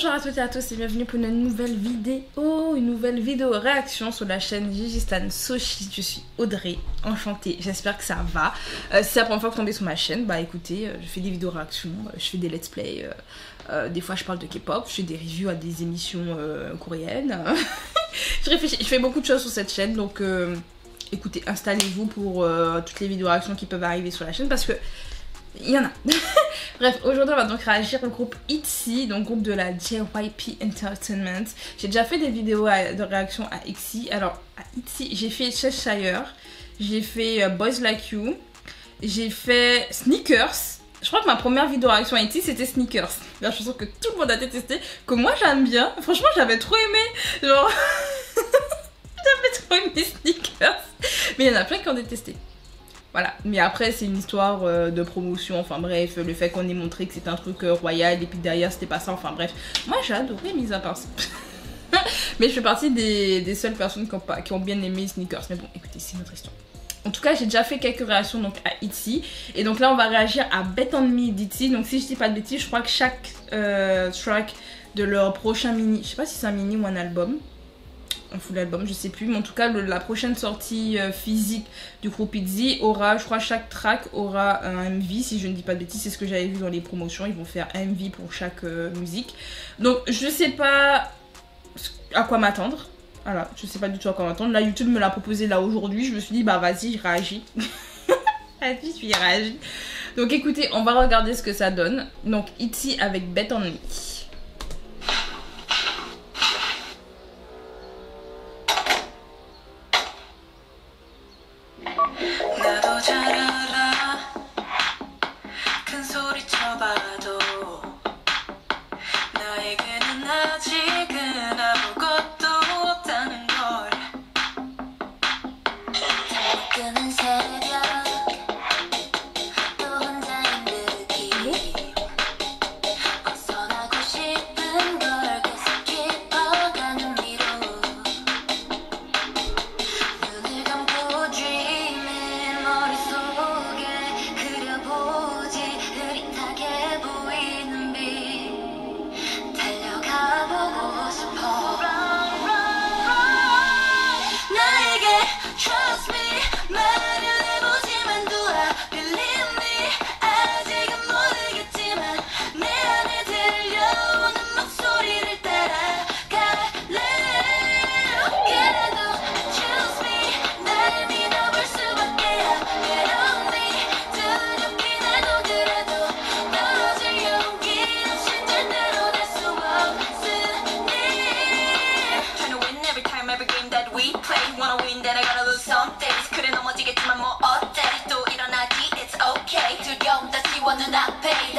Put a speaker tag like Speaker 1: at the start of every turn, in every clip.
Speaker 1: Bonjour à toutes et à tous et bienvenue pour une nouvelle vidéo réaction sur la chaîne Gigi Stan Soshi. Je suis Audrey, enchantée, j'espère que ça va. Si c'est la première fois que vous tombez sur ma chaîne, bah écoutez, je fais des vidéos réactions, je fais des let's play, des fois je parle de K-pop, je fais des reviews à des émissions coréennes. Je fais beaucoup de choses sur cette chaîne, donc écoutez, installez-vous pour toutes les vidéos réactions qui peuvent arriver sur la chaîne parce que il y en a. Bref, aujourd'hui on va donc réagir au groupe ITZY, donc groupe de la JYP Entertainment. J'ai déjà fait des vidéos de réaction à ITZY. Alors à ITZY, j'ai fait Cheshire, j'ai fait Boys Like You, j'ai fait Sneakers. Je crois que ma première vidéo réaction à ITZY c'était Sneakers, la chanson que tout le monde a détesté, que moi j'aime bien. Franchement j'avais trop aimé, genre j'avais trop aimé Sneakers. Mais il y en a plein qui ont détesté. Voilà, mais après c'est une histoire de promotion, enfin bref, le fait qu'on ait montré que c'était un truc royal et puis derrière c'était pas ça, enfin bref. Moi j'ai adoré mis à part ça. Mais je fais partie des seules personnes qui ont bien aimé Sneakers, mais bon écoutez c'est une autre histoire. En tout cas j'ai déjà fait quelques réactions donc à ITZY, et donc là on va réagir à Bet On Me d'ITZY. Donc si je dis pas de bêtises, je crois que chaque track de leur prochain mini, je sais pas si c'est un mini ou un album, un full album, je sais plus, mais en tout cas la prochaine sortie physique du groupe ITZY aura, je crois, chaque track aura un MV, si je ne dis pas de bêtises, c'est ce que j'avais vu dans les promotions, ils vont faire un MV pour chaque musique. Donc je sais pas à quoi m'attendre, voilà, je sais pas du tout à quoi m'attendre. Là YouTube me l'a proposé là aujourd'hui, je me suis dit bah vas-y je réagis. Vas-y je réagis. Donc écoutez, on va regarder ce que ça donne. Donc ITZY avec Bet On Me.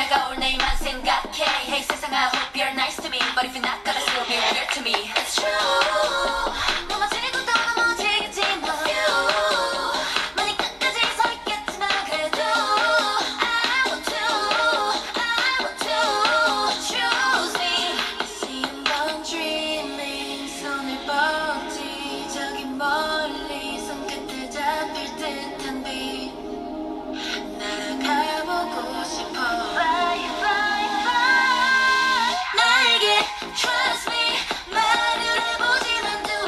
Speaker 2: 다가올 내일만 생각해. Hey 세상, I hope you're nice to me, but if you're not gonna still be weird to me. It's true. 넘어지고 또 넘어지겠지만 많이 끝까지 서 있겠지만 그래도 I want to choose me. Seeing 건 dreaming, 손을 뻗지 저기 멀리 손끝에 잡힐 듯한 빛. 날아가보고 싶어. Trust me, 말을 해보지만 돼.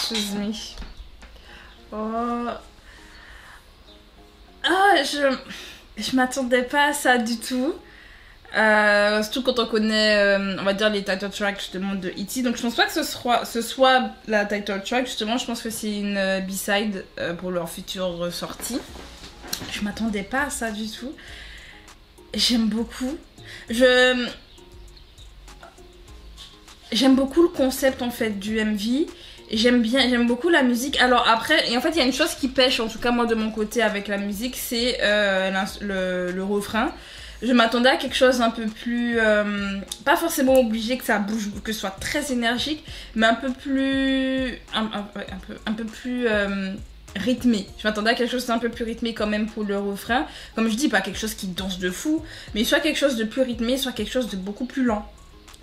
Speaker 1: Choose Me. Oh. Ah, je m'attendais pas à ça du tout. Surtout quand on connaît, on va dire, les title tracks justement de E.T. Donc je pense pas que ce soit la title track, justement. Je pense que c'est une B-side pour leur future sortie. Je m'attendais pas à ça du tout. J'aime beaucoup. J'aime beaucoup le concept en fait du MV. J'aime beaucoup la musique. Alors après, et en fait il y a une chose qui pêche, en tout cas moi de mon côté avec la musique, c'est le refrain. Je m'attendais à quelque chose un peu plus, pas forcément obligé que ça bouge, que ce soit très énergique, mais un peu plus, un peu plus rythmé. Je m'attendais à quelque chose d'un peu plus rythmé quand même pour le refrain. Comme je dis, pas quelque chose qui danse de fou, mais soit quelque chose de plus rythmé, soit quelque chose de beaucoup plus lent.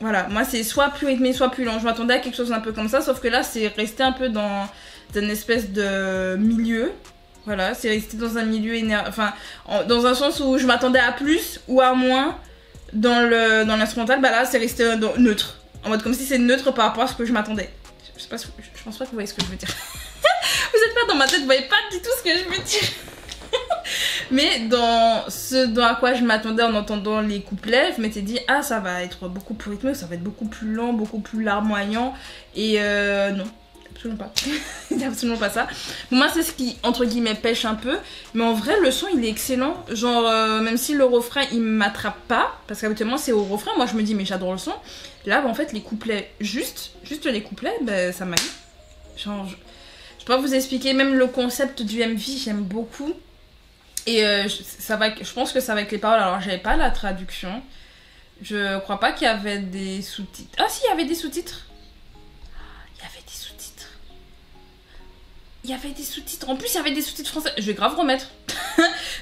Speaker 1: Voilà, moi c'est soit plus rythmé, soit plus lent. Je m'attendais à quelque chose un peu comme ça, sauf que là c'est resté un peu dans une espèce de milieu. Voilà, c'est resté dans un milieu dans un sens où je m'attendais à plus ou à moins dans l'instrumental. Bah là c'est resté neutre, en mode comme si c'est neutre par rapport à ce que je m'attendais. Je pense pas que vous voyez ce que je veux dire. Vous êtes pas dans ma tête, vous voyez pas du tout ce que je veux dire. Mais dans ce à quoi je m'attendais en entendant les couplets, je m'étais dit ah ça va être beaucoup plus rythmé, ça va être beaucoup plus lent, beaucoup plus larmoyant. Et non, absolument pas. C'est absolument pas ça. Pour moi c'est ce qui entre guillemets pêche un peu, mais en vrai le son il est excellent. Genre même si le refrain il m'attrape pas, parce qu'habituellement c'est au refrain, moi je me dis mais j'adore le son. Là bah, en fait les couplets, juste les couplets, bah, ça m'a dit. Genre je peux pas vous expliquer, même le concept du MV j'aime beaucoup. Et je pense que ça va avec les paroles. Alors j'avais pas la traduction. Je crois pas qu'il y avait des sous-titres. Ah si, il y avait des sous-titres. Il y avait des sous-titres. En plus, il y avait des sous-titres français. Je vais grave remettre.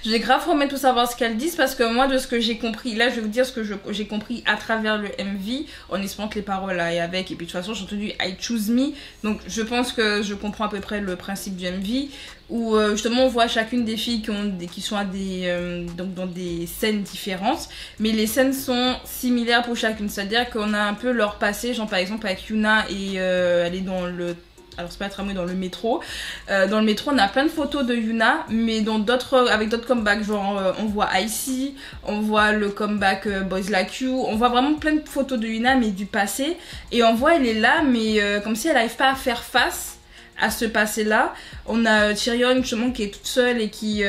Speaker 1: Je vais grave remettre pour savoir ce qu'elles disent. Parce que moi, de ce que j'ai compris, là, je vais vous dire ce que j'ai compris à travers le MV. En espérant que les paroles aillent avec. Et puis, de toute façon, j'ai entendu I Choose Me. Donc, je pense que je comprends à peu près le principe du MV. Où, justement, on voit chacune des filles qui sont à donc dans des scènes différentes. Mais les scènes sont similaires pour chacune. C'est-à-dire qu'on a un peu leur passé. Genre, par exemple, avec Yuna, et elle est dans le... Alors c'est pas le tramway, dans le métro. Dans le métro on a plein de photos de Yuna, mais avec d'autres comebacks, genre on voit Icy, on voit le comeback Boys Like You, on voit vraiment plein de photos de Yuna mais du passé, et on voit elle est là mais comme si elle n'arrive pas à faire face à ce passé là. On a Chirion justement qui est toute seule et qui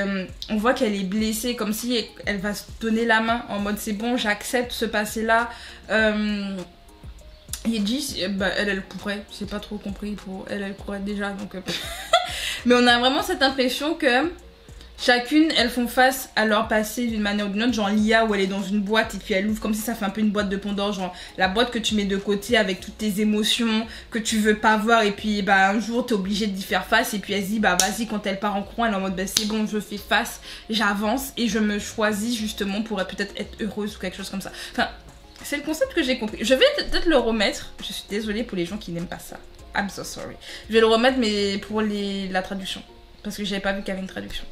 Speaker 1: on voit qu'elle est blessée, comme si elle va se donner la main en mode c'est bon j'accepte ce passé là. Yeji, bah, elle courait, j'ai pas trop compris, pour elle courait déjà donc mais on a vraiment cette impression que chacune elles font face à leur passé d'une manière ou d'une autre, genre Lia où elle est dans une boîte et puis elle ouvre comme si ça fait un peu une boîte de Pandore, genre la boîte que tu mets de côté avec toutes tes émotions que tu veux pas voir, et puis bah un jour t'es obligé d'y faire face, et puis elle se dit bah vas-y, quand elle part en courant elle est en mode bah c'est bon je fais face, j'avance et je me choisis justement pour peut-être être heureuse ou quelque chose comme ça. Enfin c'est le concept que j'ai compris. Je vais peut-être le remettre. Je suis désolée pour les gens qui n'aiment pas ça. I'm so sorry. Je vais le remettre mais pour la traduction. Parce que j'avais pas vu qu'il y avait une traduction.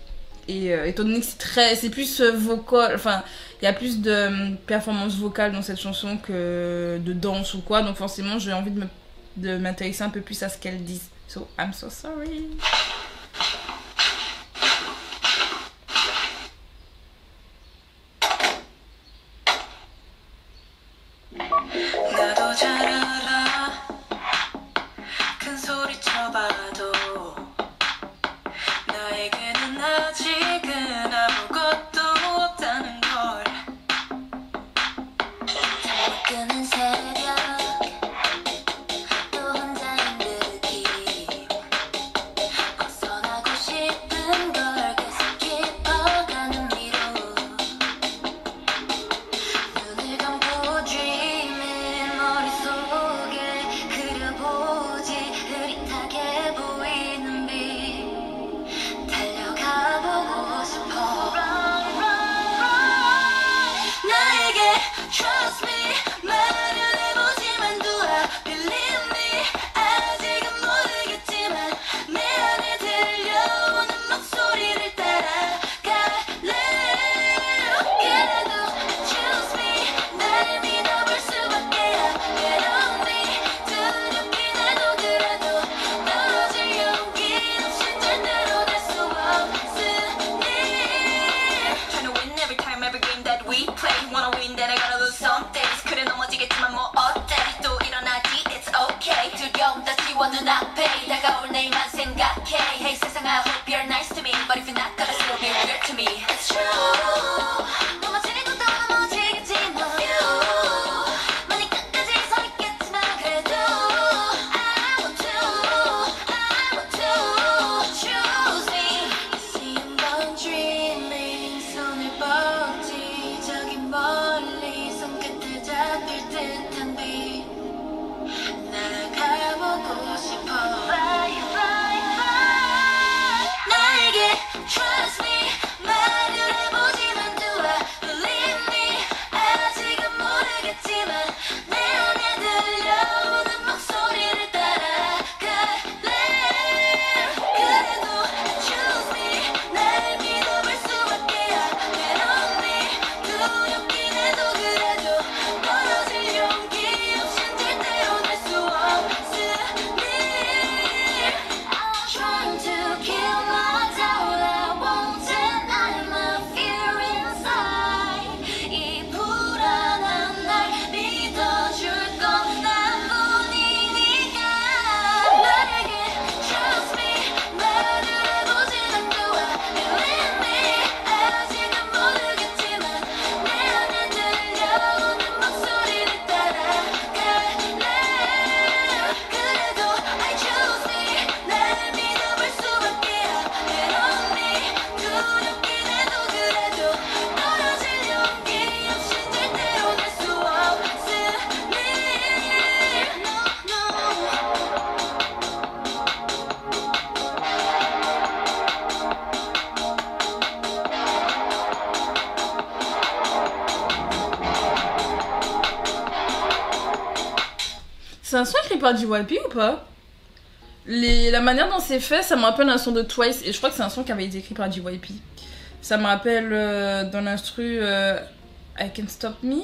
Speaker 1: Et étant donné que c'est plus vocal, enfin il y a plus de performance vocale dans cette chanson que de danse ou quoi. Donc forcément j'ai envie de m'intéresser un peu plus à ce qu'elles disent. So I'm so sorry.
Speaker 2: 나도 잘 알아 큰 소리 쳐봐도 나에게는 아직은 아무것도 없다는 걸 잠못 드는 새벽 또 혼자인 느낌 벗어나고 싶은 걸 계속 깊어가는 미로 눈을 감고 dreaming 머릿속
Speaker 1: C'est un son écrit par JYP ou pas? La manière dont c'est fait, ça me rappelle un son de Twice, et je crois que c'est un son qui avait été écrit par JYP. Ça me rappelle dans l'instru I Can't Stop Me,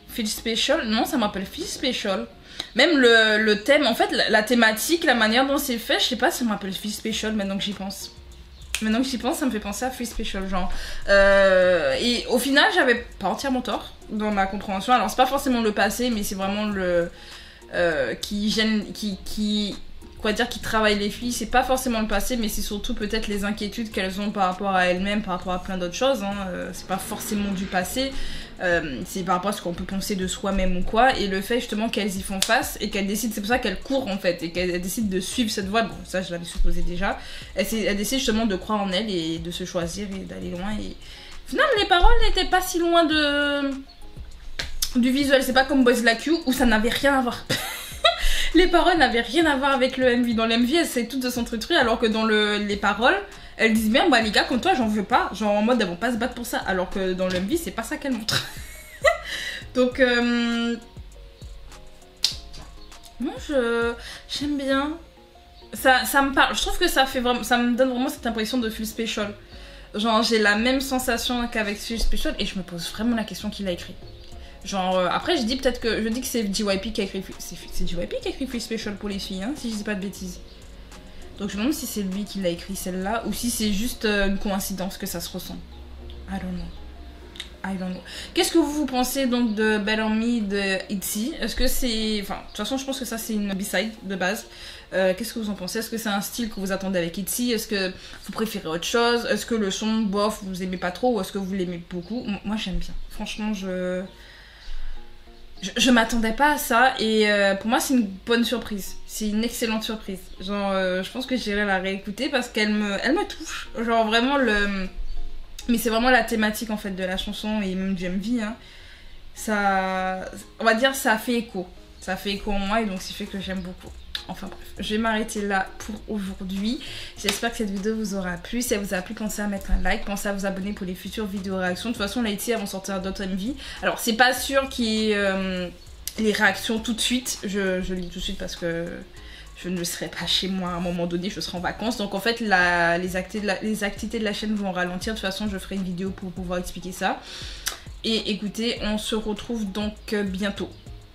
Speaker 1: Feel Special. Non, ça me rappelle Feel Special. Même le thème, en fait, la thématique, la manière dont c'est fait, je sais pas, ça me rappelle Feel Special maintenant que j'y pense. Maintenant que j'y pense, ça me fait penser à Feel Special, genre. Et au final, j'avais pas entièrement tort dans ma compréhension. Alors, c'est pas forcément le passé, mais c'est vraiment le. Qui gêne. Quoi dire, qui travaille les filles, c'est pas forcément le passé, mais c'est surtout peut-être les inquiétudes qu'elles ont par rapport à elles-mêmes, par rapport à plein d'autres choses. Hein. C'est pas forcément du passé, c'est par rapport à ce qu'on peut penser de soi-même ou quoi. Et le fait justement qu'elles y font face et qu'elles décident, c'est pour ça qu'elles courent en fait, et qu'elles décident de suivre cette voie. Bon, ça je l'avais supposé déjà. Elles décident justement de croire en elles et de se choisir et d'aller loin. Et au final, les paroles n'étaient pas si loin du visuel. C'est pas comme Boys Like You où ça n'avait rien à voir. Les paroles n'avaient rien à voir avec le MV. Dans le MV, elles savent toutes de son truc, alors que dans les paroles, elles disent bien, bah les gars, comme toi, j'en veux pas. Genre en mode, elles vont pas se battre pour ça. Alors que dans le MV, c'est pas ça qu'elles montrent. Donc, moi, j'aime bien. Ça me parle. Je trouve que ça me donne vraiment cette impression de Feel Special. Genre, j'ai la même sensation qu'avec Feel Special et je me pose vraiment la question qui l'a écrit. Genre, après, je dis que c'est JYP qui a écrit. C'est JYP qui a écrit Feel Special pour les filles, hein, si je dis pas de bêtises. Donc, je me demande si c'est lui qui l'a écrit celle-là ou si c'est juste une coïncidence que ça se ressent. I don't know. Qu'est-ce que vous pensez donc de Better Me de ITZY? Est-ce que c'est. Enfin, de toute façon, je pense que ça c'est une B-side de base. Qu'est-ce que vous en pensez? Est-ce que c'est un style que vous attendez avec ITZY? Est-ce que vous préférez autre chose? Est-ce que le son, bof, vous aimez pas trop? Ou est-ce que vous l'aimez beaucoup? Moi, j'aime bien. Franchement, je m'attendais pas à ça et pour moi c'est une bonne surprise, c'est une excellente surprise. Genre je pense que j'irai la réécouter parce qu'elle me touche. Genre vraiment mais c'est vraiment la thématique en fait de la chanson et même du MV. Hein. Ça, on va dire ça fait écho. Ça fait écho en moi et donc c'est fait que j'aime beaucoup. Enfin bref, je vais m'arrêter là pour aujourd'hui. J'espère que cette vidéo vous aura plu. Si elle vous a plu, pensez à mettre un like, pensez à vous abonner pour les futures vidéos réactions. De toute façon, là, ici, elles vont sortir d'autres MV. Alors, c'est pas sûr qu'il y ait les réactions tout de suite. Je le dis tout de suite parce que je ne serai pas chez moi à un moment donné, je serai en vacances. Donc, en fait, les activités de la chaîne vont ralentir. De toute façon, je ferai une vidéo pour pouvoir expliquer ça. Et écoutez, on se retrouve donc bientôt.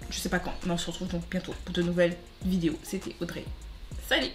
Speaker 1: Je sais pas quand, mais on se retrouve donc bientôt pour de nouvelles vidéos. C'était Audrey. Salut!